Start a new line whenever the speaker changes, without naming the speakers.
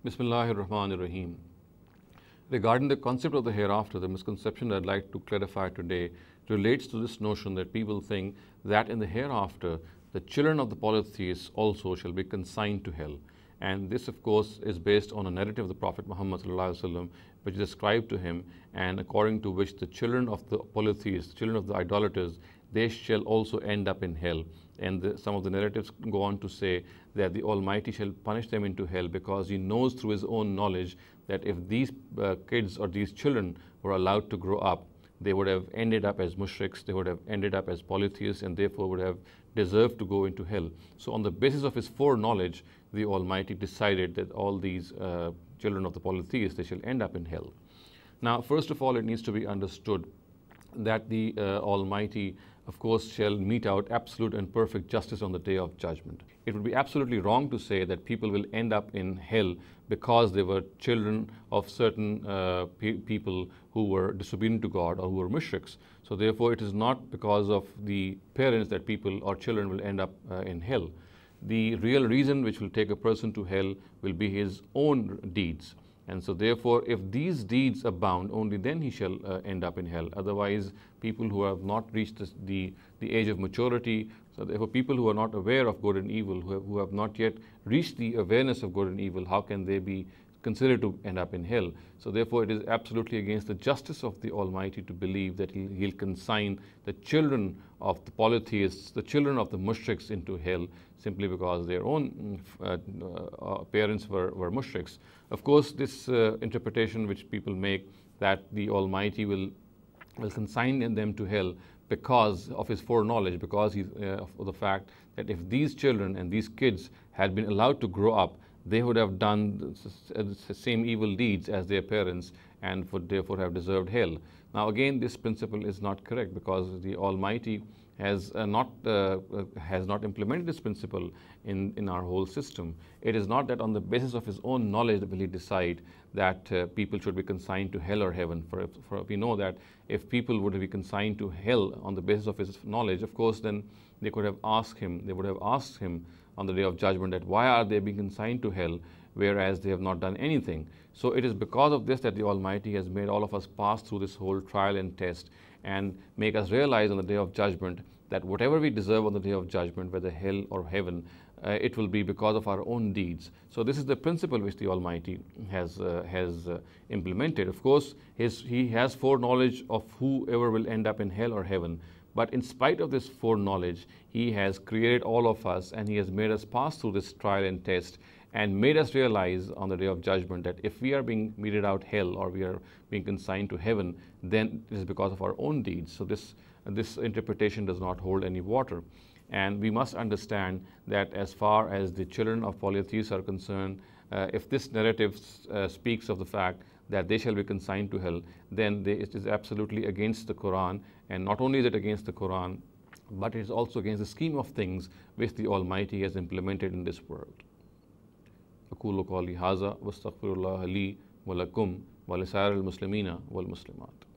Bismillahir Rahmanir Rahim. Regarding the concept of the hereafter, the misconception I'd like to clarify today relates to this notion that people think that in the hereafter, the children of the polytheists also shall be consigned to hell. And this, of course, is based on a narrative of the Prophet Muhammad ﷺ, which is ascribed to him, and according to which the children of the polytheists, children of the idolaters, they shall also end up in hell. And some of the narratives go on to say that the Almighty shall punish them into hell because He knows through His own knowledge that if these kids or these children were allowed to grow up, they would have ended up as mushriks, they would have ended up as polytheists, and therefore would have deserved to go into hell. So on the basis of His foreknowledge, the Almighty decided that all these children of the polytheists, they shall end up in hell. Now, first of all, it needs to be understood that the Almighty, of course, shall mete out absolute and perfect justice on the day of judgment. It would be absolutely wrong to say that people will end up in hell because they were children of certain people who were disobedient to God or who were mushriks. So therefore, it is not because of the parents that people or children will end up in hell. The real reason which will take a person to hell will be his own deeds. And so therefore, if these deeds abound, only then he shall end up in hell. Otherwise, people who have not reached the age of maturity, so therefore people who are not aware of good and evil, who have not yet reached the awareness of good and evil, how can they be considered to end up in hell? So therefore, it is absolutely against the justice of the Almighty to believe that He'll consign the children of the polytheists, the children of the mushriks into hell, simply because their own parents were mushriks. Of course, this interpretation which people make that the Almighty will consign them to hell because of His foreknowledge, because of the fact that if these children and these kids had been allowed to grow up, they would have done the same evil deeds as their parents and would therefore have deserved hell. Now again, this principle is not correct because the Almighty has not implemented this principle in our whole system. It is not that on the basis of His own knowledge will He decide that people should be consigned to hell or heaven. For we know that if people would be consigned to hell on the basis of His knowledge, of course, then they could have asked Him, they would have asked Him on the day of judgment that why are they being consigned to hell, whereas they have not done anything. So it is because of this that the Almighty has made all of us pass through this whole trial and test and make us realize on the day of judgment that whatever we deserve on the day of judgment, whether hell or heaven, it will be because of our own deeds. So this is the principle which the Almighty has implemented. Of course, He has foreknowledge of whoever will end up in hell or heaven. But in spite of this foreknowledge, He has created all of us and He has made us pass through this trial and test and made us realize on the day of judgment that if we are being meted out hell or we are being consigned to heaven, then it is because of our own deeds. So this interpretation does not hold any water. And we must understand that as far as the children of polytheists are concerned, if this narrative speaks of the fact that they shall be consigned to hell, then it is absolutely against the Quran. And not only is it against the Quran, but it is also against the scheme of things which the Almighty has implemented in this world. أقول قولي هذا واستغفر الله لي ولكم ولسائر المسلمين والمسلمات.